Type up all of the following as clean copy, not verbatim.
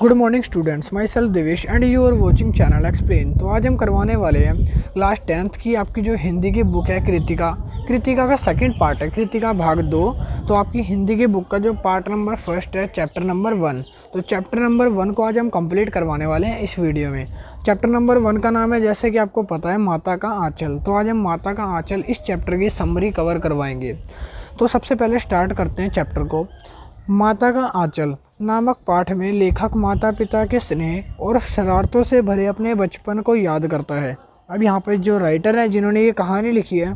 Good morning students, myself Devesh and you are watching channel explain. तो आज हम करवाने वाले हैं क्लास 10th की आपकी जो हिंदी की बुक है कृतिका का सेकंड पार्ट है, कृतिका भाग 2। तो आपकी हिंदी की बुक का जो पार्ट नंबर 1 है, चैप्टर नंबर 1। तो चैप्टर नंबर 1 को आज हम कंप्लीट करवाने वाले हैं इस वीडियो में। चैप्टर नंबर 1 का नाम है, जैसे कि आपको पता है, माता का आंचल। तो आज हम माता का आंचल इस चैप्टर की समरी कवर करवाएंगे। तो सबसे पहले स्टार्ट करते हैं चैप्टर को। माता का आंचल नामक पाठ में लेखक माता पिता के स्नेह और शरारतों से भरे अपने बचपन को याद करता है। अब यहाँ पर जो राइटर है जिन्होंने ये कहानी लिखी है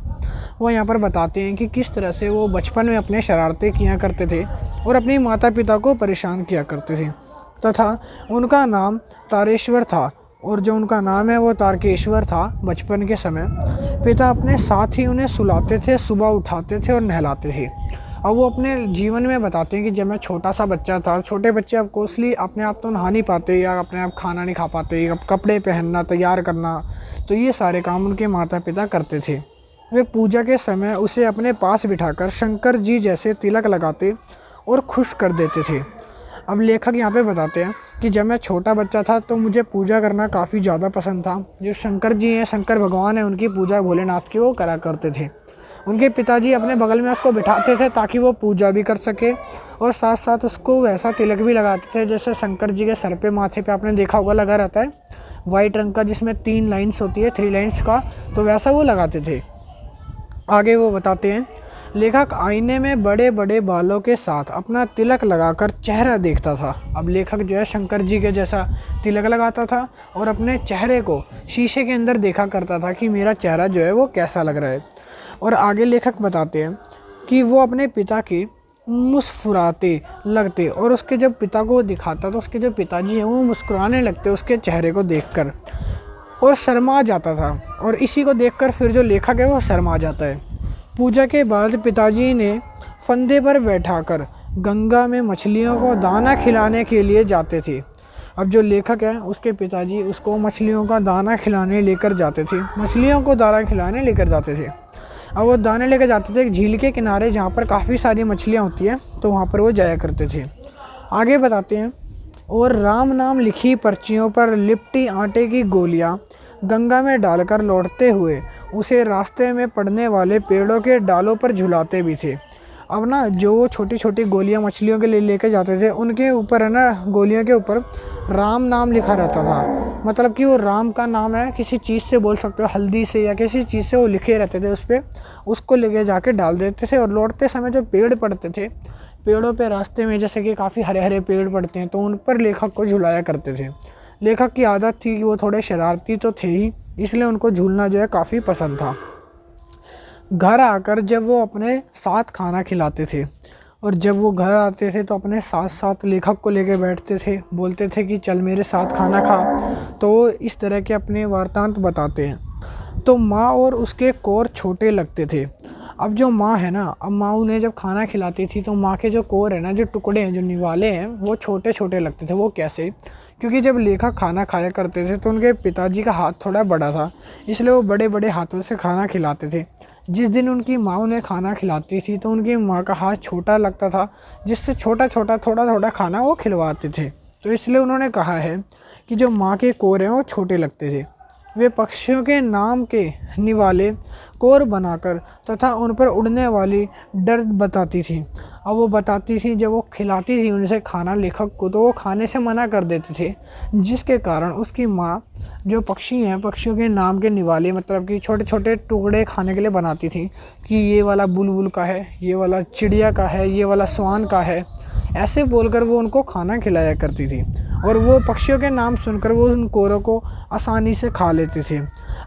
वो यहाँ पर बताते हैं कि किस तरह से वो बचपन में अपने शरारतें किया करते थे और अपनी माता पिता को परेशान किया करते थे, तथा उनका नाम तारेश्वर था और जो उनका नाम है वो तारकेश्वर था। बचपन के समय पिता अपने साथ ही उन्हें सुलाते थे, सुबह उठाते थे और नहलाते थे। अब वो अपने जीवन में बताते हैं कि जब मैं छोटा सा बच्चा था, छोटे बच्चे अब कोसली अपने आप तो नहा नहीं पाते या अपने आप खाना नहीं खा पाते, अब कपड़े पहनना, तैयार करना, तो ये सारे काम उनके माता पिता करते थे। वे पूजा के समय उसे अपने पास बिठाकर शंकर जी जैसे तिलक लगाते और खुश कर देते थे। अब लेखक यहाँ पे बताते हैं कि जब मैं छोटा बच्चा था तो मुझे पूजा करना काफ़ी ज़्यादा पसंद था। जो शंकर जी हैं, शंकर भगवान हैं, उनकी पूजा भोलेनाथ की वो करा करते थे। उनके पिताजी अपने बगल में उसको बिठाते थे ताकि वो पूजा भी कर सके और साथ साथ उसको वैसा तिलक भी लगाते थे जैसे शंकर जी के सर पे, माथे पे आपने देखा होगा लगा रहता है वाइट रंग का, जिसमें 3 लाइन्स होती है, 3 लाइन्स का, तो वैसा वो लगाते थे। आगे वो बताते हैं, लेखक आईने में बड़े बड़े बालों के साथ अपना तिलक लगाकर चेहरा देखता था। अब लेखक जो है शंकर जी के जैसा तिलक लगाता था और अपने चेहरे को शीशे के अंदर देखा करता था कि मेरा चेहरा जो है वो कैसा लग रहा है। और आगे लेखक बताते हैं कि वो अपने पिता के मुस्कुराते लगते और उसके जब पिता को दिखाता तो उसके जो पिताजी हैं वो मुस्कुराने लगते उसके चेहरे को देखकर और शर्मा जाता था। और इसी को देखकर फिर जो लेखक है वो शर्मा जाता है। पूजा के बाद पिताजी ने फंदे पर बैठाकर गंगा में मछलियों को दाना खिलाने के लिए जाते थे। अब जो लेखक है उसके पिताजी उसको मछलियों का दाना खिलाने लेकर जाते थे, मछलियों को दाना खिलाने लेकर जाते थे। अब वो दाने लेकर जाते थे एक झील के किनारे जहाँ पर काफ़ी सारी मछलियाँ होती हैं, तो वहाँ पर वो जाया करते थे। आगे बताते हैं, और राम नाम लिखी पर्चियों पर लिपटी आटे की गोलियाँ गंगा में डालकर लौटते हुए उसे रास्ते में पड़ने वाले पेड़ों के डालों पर झुलाते भी थे। अब ना जो छोटी छोटी गोलियां मछलियों के लिए लेके जाते थे, उनके ऊपर है ना, गोलियों के ऊपर राम नाम लिखा रहता था। मतलब कि वो राम का नाम है, किसी चीज़ से बोल सकते हो, हल्दी से या किसी चीज़ से वो लिखे रहते थे उस पर, उसको लेके जाके डाल देते थे। और लौटते समय जो पेड़ पड़ते थे, पेड़ों पे रास्ते में जैसे कि काफ़ी हरे हरे पेड़ पड़ते हैं, तो उन पर लेखक को झुलाया करते थे। लेखक की आदत थी कि वो थोड़े शरारती तो थे ही, इसलिए उनको झूलना जो है काफ़ी पसंद था। घर आकर जब वो अपने साथ खाना खिलाते थे और जब वो घर आते थे तो अपने साथ साथ लेखक को लेकर बैठते थे, बोलते थे कि चल मेरे साथ खाना खा। तो इस तरह के अपने वार्तांत बताते हैं। तो माँ और उसके कोर छोटे लगते थे। अब जो माँ है ना, अब माँ उन्हें जब खाना खिलाती थी तो माँ के जो कोर है ना, जो टुकड़े हैं, जो निवाले हैं, वो छोटे छोटे लगते थे। वो कैसे? क्योंकि जब लेखक खाना खाया करते थे तो उनके पिताजी का हाथ थोड़ा बड़ा था, इसलिए वो बड़े बड़े हाथों से खाना खिलाते थे। जिस दिन उनकी माँ उन्हें खाना खिलाती थी तो उनकी माँ का हाथ छोटा लगता था, जिससे छोटा छोटा थोड़ा थोड़ा खाना वो खिलवाते थे। तो इसलिए उन्होंने कहा है कि जो माँ के कोर हैं वो छोटे लगते थे। वे पक्षियों के नाम के निवाले कोर बनाकर तथा उन पर उड़ने वाली डर बताती थी। अब वो बताती थी, जब वो खिलाती थी उनसे खाना लेखक को, तो वो खाने से मना कर देते थे, जिसके कारण उसकी माँ जो पक्षी हैं, पक्षियों के नाम के निवाले मतलब कि छोटे छोटे टुकड़े खाने के लिए बनाती थी कि ये वाला बुलबुल का है, ये वाला चिड़िया का है, ये वाला स्वान का है, ऐसे बोलकर वो उनको खाना खिलाया करती थी। और वो पक्षियों के नाम सुनकर वो उन कोरों को आसानी से खा लेते थे।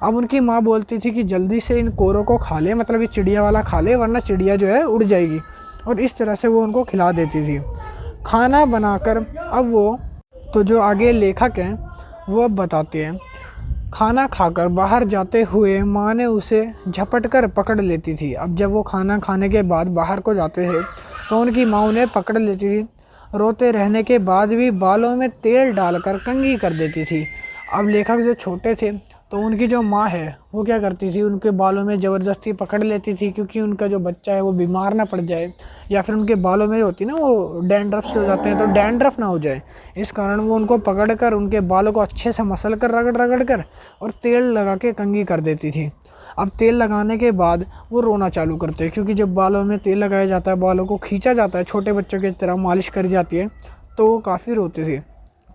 अब उनकी माँ बोलती थी कि जल्दी से इन कोरों को खा ले, मतलब ये चिड़िया वाला खा ले, वरना चिड़िया जो है उड़ जाएगी। और इस तरह से वो उनको खिला देती थी खाना बनाकर। अब वो तो जो आगे लेखक हैं वो अब बताते हैं, खाना खाकर बाहर जाते हुए माँ ने उसे झपट कर पकड़ लेती थी। अब जब वो खाना खाने के बाद बाहर को जाते थे तो उनकी माँ उन्हें पकड़ लेती थी। रोते रहने के बाद भी बालों में तेल डालकर कंघी कर देती थी। अब लेखक जो छोटे थे तो उनकी जो माँ है वो क्या करती थी, उनके बालों में ज़बरदस्ती पकड़ लेती थी, क्योंकि उनका जो बच्चा है वो बीमार ना पड़ जाए, या फिर उनके बालों में होती ना वो डैंड्रफ से हो जाते हैं, तो डैंड्रफ ना हो जाए, इस कारण वो उनको पकड़ कर उनके बालों को अच्छे से मसल कर रगड़ रगड़ कर और तेल लगा के कंघी कर देती थी। अब तेल लगाने के बाद वो रोना चालू करते हैं, क्योंकि जब बालों में तेल लगाया जाता है, बालों को खींचा जाता है, छोटे बच्चों की तरह मालिश करी जाती है, तो वो काफ़ी रोते थे।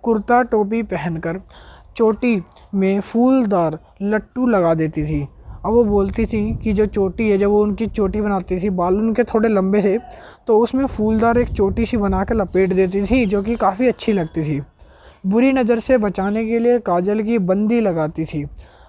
कुर्ता टोपी पहनकर चोटी में फूलदार लट्टू लगा देती थी। अब वो बोलती थी कि जो चोटी है, जब वो उनकी चोटी बनाती थी, बाल उनके थोड़े लंबे थे, तो उसमें फूलदार एक चोटी सी बना कर लपेट देती थी, जो कि काफ़ी अच्छी लगती थी। बुरी नज़र से बचाने के लिए काजल की बंदी लगाती थी।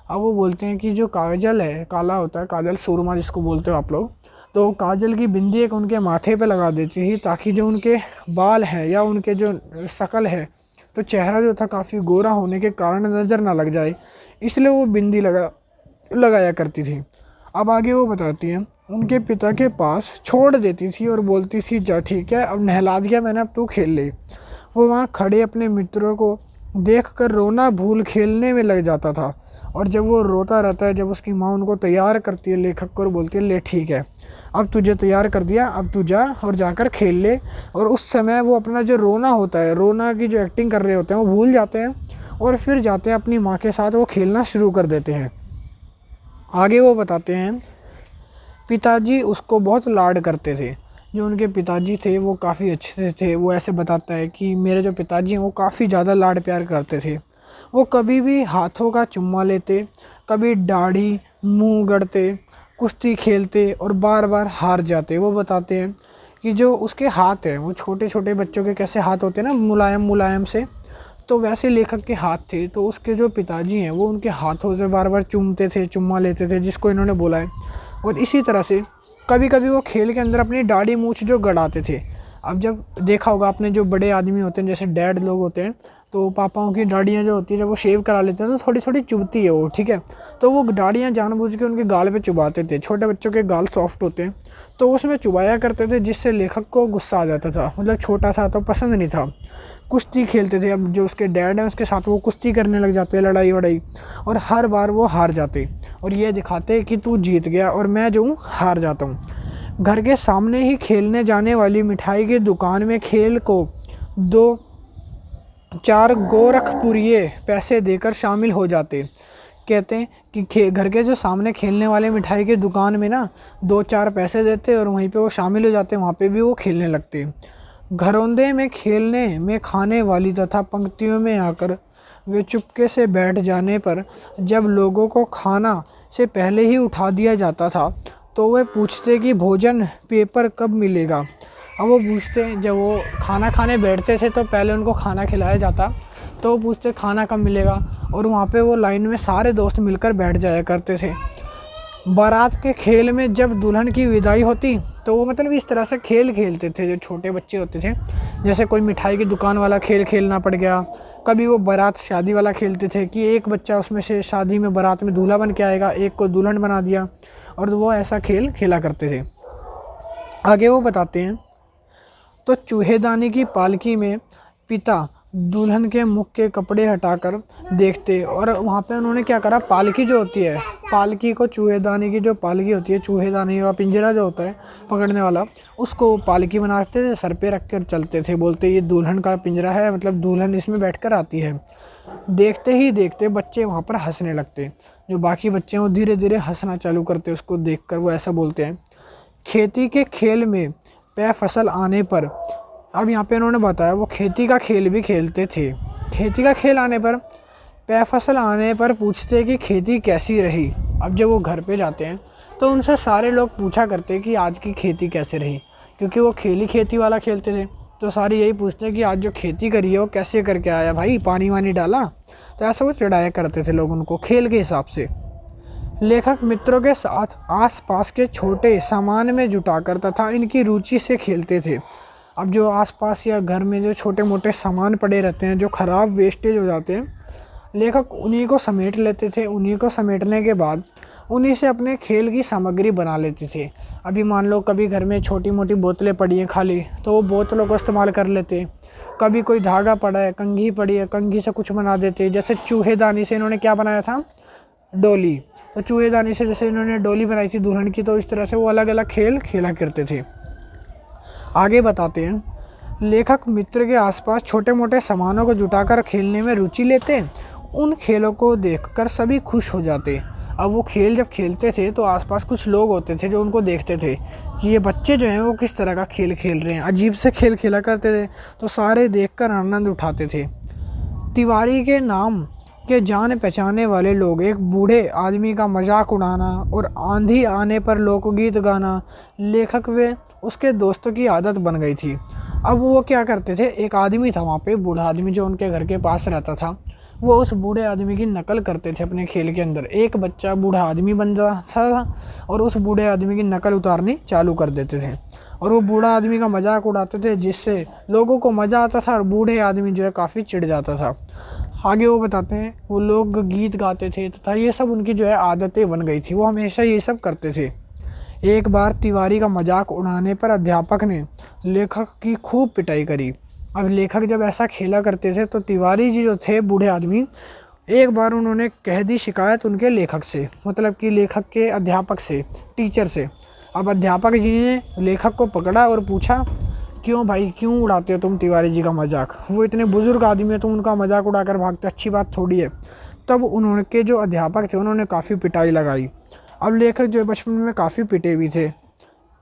अब वो बोलते हैं कि जो काजल है, काला होता है काजल, सुरमा जिसको बोलते हो आप लोग, तो काजल की बिंदी एक उनके माथे पे लगा देती थी, ताकि जो उनके बाल हैं या उनके जो शक्ल है, तो चेहरा जो था काफ़ी गोरा होने के कारण नज़र ना लग जाए, इसलिए वो बिंदी लगाया करती थी। अब आगे वो बताती हैं, उनके पिता के पास छोड़ देती थी और बोलती थी, जा ठीक है, अब नहला दिया मैंने, अब तू खेल ले। वो वहाँ खड़े अपने मित्रों को देखकर रोना भूल खेलने में लग जाता था। और जब वो रोता रहता है, जब उसकी माँ उनको तैयार करती है, लेखक को, और बोलती है, ले ठीक है, अब तुझे तैयार कर दिया, अब तू जा और जाकर खेल ले। और उस समय वो अपना जो रोना होता है, रोना की जो एक्टिंग कर रहे होते हैं, वो भूल जाते हैं और फिर जाते हैं अपनी माँ के साथ, वो खेलना शुरू कर देते हैं। आगे वो बताते हैं, पिताजी उसको बहुत लाड करते थे। जो उनके पिताजी थे वो काफ़ी अच्छे थे। वो ऐसे बताता है कि मेरे जो पिताजी हैं वो काफ़ी ज़्यादा लाड प्यार करते थे। वो कभी भी हाथों का चुम्मा लेते, कभी दाढ़ी मुंह गड़ते, कुश्ती खेलते और बार बार हार जाते। वो बताते हैं कि जो उसके हाथ हैं, वो छोटे छोटे बच्चों के कैसे हाथ होते हैं ना, मुलायम मुलायम से, तो वैसे लेखक के हाथ थे। तो उसके जो पिताजी हैं वो उनके हाथों से बार बार चूमते थे, चुम्मा लेते थे, जिसको इन्होंने बोला है। और इसी तरह से कभी कभी वो खेल के अंदर अपनी दाढ़ी मूछ जो गड़ाते थे। अब जब देखा होगा आपने, जो बड़े आदमी होते हैं, जैसे डैड लोग होते हैं, तो पापाओं की दाढ़ियाँ जो होती है, जब वो शेव करा लेते हैं तो थोड़ी थोड़ी चुभती है वो, ठीक है, तो वो दाढ़ियाँ जानबूझ के उनके गाल पे चुभाते थे। छोटे बच्चों के गाल सॉफ्ट होते हैं, तो उसमें चुभाया करते थे, जिससे लेखक को गुस्सा आ जाता था। मतलब छोटा सा तो पसंद नहीं था। कुश्ती खेलते थे। अब जो उसके डैड हैं उसके साथ वो कुश्ती करने लग जाते, लड़ाई वड़ाई, और हर बार वो हार जाते और ये दिखाते कि तू जीत गया और मैं जो हूँ हार जाता हूँ। घर के सामने ही खेलने जाने वाली मिठाई की दुकान में खेल को 2-4 गोरखपुरिये पैसे देकर शामिल हो जाते। कहते हैं कि घर के जो सामने खेलने वाले मिठाई की दुकान में ना 2-4 पैसे देते और वहीं पे वो शामिल हो जाते, वहाँ पे भी वो खेलने लगते। घरौंदे में खेलने में खाने वाली तथा पंक्तियों में आकर वे चुपके से बैठ जाने पर जब लोगों को खाना से पहले ही उठा दिया जाता था, तो वे पूछते कि भोजन पेपर कब मिलेगा। अब वो पूछते, जब वो खाना खाने बैठते थे तो पहले उनको खाना खिलाया जाता, तो वो पूछते खाना कब मिलेगा, और वहाँ पे वो लाइन में सारे दोस्त मिलकर बैठ जाया करते थे। बारात के खेल में जब दुल्हन की विदाई होती, तो वो मतलब इस तरह से खेल खेलते थे। जो छोटे बच्चे होते थे, जैसे कोई मिठाई की दुकान वाला खेल खेलना पड़ गया, कभी वो बारात शादी वाला खेलते थे कि एक बच्चा उसमें से शादी में बारात में दूल्हा बन के आएगा, एक को दुल्हन बना दिया, और वो ऐसा खेल खेला करते थे। आगे वो बताते हैं, तो चूहेदानी की पालकी में पिता दुल्हन के मुख के कपड़े हटाकर देखते, और वहाँ पे उन्होंने क्या करा, पालकी जो होती है, पालकी को चूहेदानी की जो पालकी होती है, चूहेदानी का पिंजरा जो होता है पकड़ने वाला, उसको पालकी बनाते थे, सर पे रख कर चलते थे, बोलते ये दुल्हन का पिंजरा है, मतलब दुल्हन इसमें बैठकर आती है। देखते ही देखते बच्चे वहाँ पर हंसने लगते। जो बाकी बच्चे हैं वो धीरे धीरे हंसना चालू करते उसको देखकर। वो ऐसा बोलते हैं, खेती के खेल में पै फसल आने पर, अब यहाँ पे उन्होंने बताया वो खेती का खेल भी खेलते थे। खेती का खेल आने पर, पै फसल आने पर पूछते कि खेती कैसी रही। अब जब वो घर पे जाते हैं तो उनसे सारे लोग पूछा करते कि आज की खेती कैसे रही, क्योंकि वो खेती वाला खेलते थे, तो सारे यही पूछते हैं कि आज जो खेती करी है वो कैसे करके आया भाई, पानी वानी डाला। तो ऐसा वो चढ़ाया करते थे लोग उनको खेल के हिसाब से। लेखक मित्रों के साथ आसपास के छोटे सामान में जुटाकर तथा इनकी रुचि से खेलते थे। अब जो आसपास या घर में जो छोटे मोटे सामान पड़े रहते हैं, जो ख़राब वेस्टेज हो जाते हैं, लेखक उन्हीं को समेट लेते थे। उन्हीं को समेटने के बाद उन्हीं से अपने खेल की सामग्री बना लेते थे। अभी मान लो कभी घर में छोटी मोटी बोतलें पड़ी हैं खाली, तो वो बोतलों को इस्तेमाल कर लेते। कभी कोई धागा पड़ा है, कंघी पड़ी है, कंघी से कुछ बना देते। जैसे चूहेदानी से इन्होंने क्या बनाया था, डोली। तो चूहेदानी से जैसे इन्होंने डोली बनाई थी दुल्हन की, तो इस तरह से वो अलग अलग खेल खेला करते थे। आगे बताते हैं, लेखक मित्र के आसपास छोटे मोटे सामानों को जुटाकर खेलने में रुचि लेते। उन खेलों को देखकर सभी खुश हो जाते। अब वो खेल जब खेलते थे तो आसपास कुछ लोग होते थे जो उनको देखते थे कि ये बच्चे जो हैं वो किस तरह का खेल खेल रहे हैं, अजीब से खेल खेला करते थे। तो सारे देखकर आनंद उठाते थे। तिवारी के नाम के जान पहचाने वाले लोग एक बूढ़े आदमी का मजाक उड़ाना और आंधी आने पर लोकगीत गाना लेखक व उसके दोस्तों की आदत बन गई थी। अब वो क्या करते थे, एक आदमी था वहाँ पे, बूढ़ा आदमी जो उनके घर के पास रहता था, वो उस बूढ़े आदमी की नकल करते थे अपने खेल के अंदर। एक बच्चा बूढ़ा आदमी बन जाता था और उस बूढ़े आदमी की नकल उतारनी चालू कर देते थे और वो बूढ़ा आदमी का मजाक उड़ाते थे, जिससे लोगों को मज़ा आता था और बूढ़े आदमी जो है काफ़ी चिढ़ जाता था। आगे वो बताते हैं, वो लोग गीत गाते थे तथा ये सब उनकी जो है आदतें बन गई थी, वो हमेशा ये सब करते थे। एक बार तिवारी का मजाक उड़ाने पर अध्यापक ने लेखक की खूब पिटाई करी। अब लेखक जब ऐसा खेला करते थे तो तिवारी जी जो थे बूढ़े आदमी, एक बार उन्होंने कह दी शिकायत उनके लेखक से, मतलब कि लेखक के अध्यापक से, टीचर से। अब अध्यापक जी ने लेखक को पकड़ा और पूछा, क्यों भाई, क्यों उड़ाते हो तुम तिवारी जी का मजाक? वो इतने बुजुर्ग आदमी है, तुम उनका मजाक उड़ाकर भागते, अच्छी बात थोड़ी है। तब उनके जो अध्यापक थे उन्होंने काफ़ी पिटाई लगाई। अब लेखक जो बचपन में काफ़ी पिटे भी थे।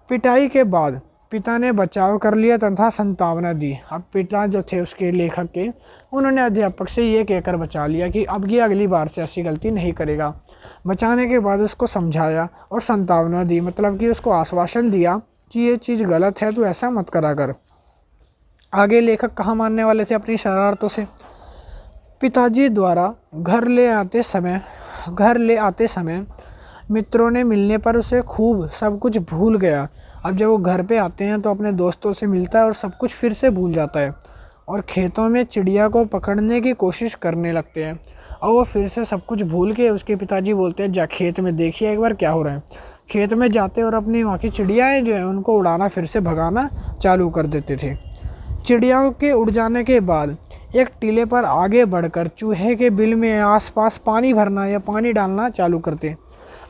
पिटाई के बाद पिता ने बचाव कर लिया तथा संतावना दी। अब पिता जो थे उसके लेखक के, उन्होंने अध्यापक से ये कहकर बचा लिया कि अब ये अगली बार से ऐसी गलती नहीं करेगा। बचाने के बाद उसको समझाया और संतावना दी, मतलब कि उसको आश्वासन दिया कि ये चीज़ गलत है, तो ऐसा मत करा कर। आगे लेखक कहाँ मानने वाले थे अपनी शरारतों से। पिताजी द्वारा घर ले आते समय मित्रों ने मिलने पर उसे खूब सब कुछ भूल गया। अब जब वो घर पे आते हैं तो अपने दोस्तों से मिलता है और सब कुछ फिर से भूल जाता है और खेतों में चिड़िया को पकड़ने की कोशिश करने लगते हैं। और वो फिर से सब कुछ भूल के उसके पिताजी बोलते हैं, जा खेत में देखिए एक बार क्या हो रहा है। खेत में जाते और अपनी वहाँ की चिड़ियाएँ जो हैं उनको उड़ाना, फिर से भगाना चालू कर देते थे। चिड़ियाओं के उड़ जाने के बाद एक टीले पर आगे बढ़कर चूहे के बिल में आसपास पानी भरना या पानी डालना चालू करते।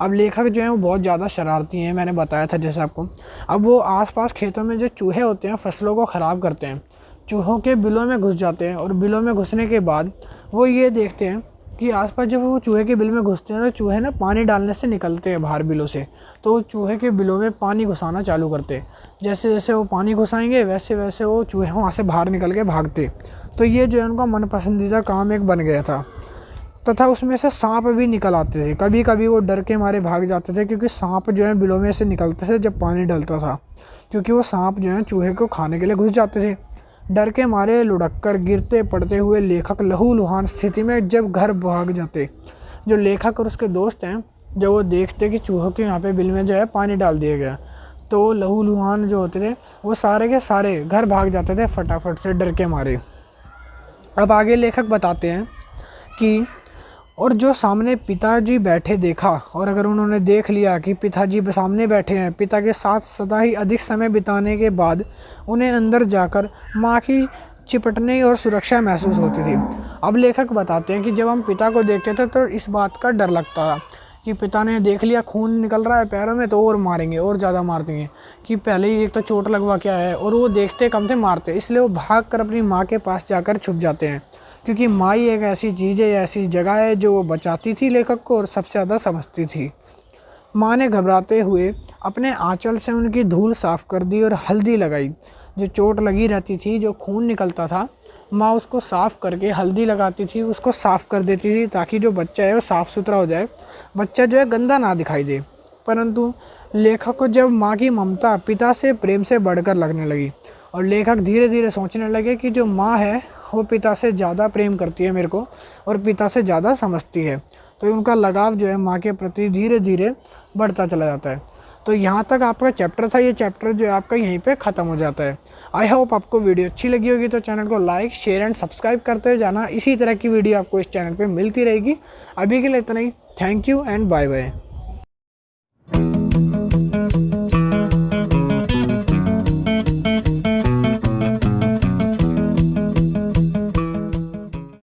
अब लेखक जो हैं वो बहुत ज़्यादा शरारती हैं, मैंने बताया था जैसे आपको। अब वो आसपास खेतों में जो चूहे होते हैं फसलों को ख़राब करते हैं, चूहों के बिलों में घुस जाते हैं और बिलों में घुसने के बाद वो ये देखते हैं कि आसपास जब वो चूहे के बिल में घुसते हैं तो चूहे ना पानी डालने से निकलते हैं बाहर बिलों से, तो वो चूहे के बिलों में पानी घुसाना चालू करते हैं। जैसे जैसे वो पानी घुसाएंगे वैसे वैसे वो चूहे वहाँ से बाहर निकल के भागते। तो ये जो है उनका मन पसंदीदा काम एक बन गया था। तथा उसमें से सांप भी निकल आते थे। कभी कभी वो डर के मारे भाग जाते थे, क्योंकि सांप जो है बिलों में से निकलते थे जब पानी डलता था, क्योंकि वो सांप जो है चूहे को खाने के लिए घुस जाते थे। डर के मारे लुढ़क कर गिरते पड़ते हुए लेखक लहूलुहान स्थिति में जब घर भाग जाते। जो लेखक और उसके दोस्त हैं, जब वो देखते कि चूहों के यहाँ पे बिल में जो है पानी डाल दिया गया, तो लहूलुहान जो होते थे वो सारे के सारे घर भाग जाते थे फटाफट से डर के मारे। अब आगे लेखक बताते हैं कि और जो सामने पिताजी बैठे देखा, और अगर उन्होंने देख लिया कि पिताजी सामने बैठे हैं, पिता के साथ सदा ही अधिक समय बिताने के बाद उन्हें अंदर जाकर माँ की चिपटने और सुरक्षा महसूस होती थी। अब लेखक बताते हैं कि जब हम पिता को देखते थे तो इस बात का डर लगता था कि पिता ने देख लिया खून निकल रहा है पैरों में तो और मारेंगे, और ज़्यादा मार देंगे, कि पहले ही एक तो चोट लगवा क्या है, और वो देखते कम थे मारते। इसलिए वो भाग कर अपनी माँ के पास जाकर छुप जाते हैं, क्योंकि माँ ही एक ऐसी चीज़ है, ऐसी जगह है जो वो बचाती थी लेखक को और सबसे ज़्यादा समझती थी। माँ ने घबराते हुए अपने आंचल से उनकी धूल साफ़ कर दी और हल्दी लगाई। जो चोट लगी रहती थी, जो खून निकलता था, माँ उसको साफ़ करके हल्दी लगाती थी, उसको साफ़ कर देती थी, ताकि जो बच्चा है वो साफ़ सुथरा हो जाए, बच्चा जो है गंदा ना दिखाई दे। परंतु लेखक को जब माँ की ममता पिता से प्रेम से बढ़कर लगने लगी और लेखक धीरे धीरे सोचने लगे कि जो माँ है वो पिता से ज़्यादा प्रेम करती है मेरे को और पिता से ज़्यादा समझती है, तो उनका लगाव जो है माँ के प्रति धीरे धीरे बढ़ता चला जाता है। तो यहाँ तक आपका चैप्टर था। ये चैप्टर जो है आपका यहीं पे ख़त्म हो जाता है। आई होप आपको वीडियो अच्छी लगी होगी, तो चैनल को लाइक शेयर एंड सब्सक्राइब करते जाना। इसी तरह की वीडियो आपको इस चैनल पे मिलती रहेगी। अभी के लिए इतना ही। Thank you and bye bye.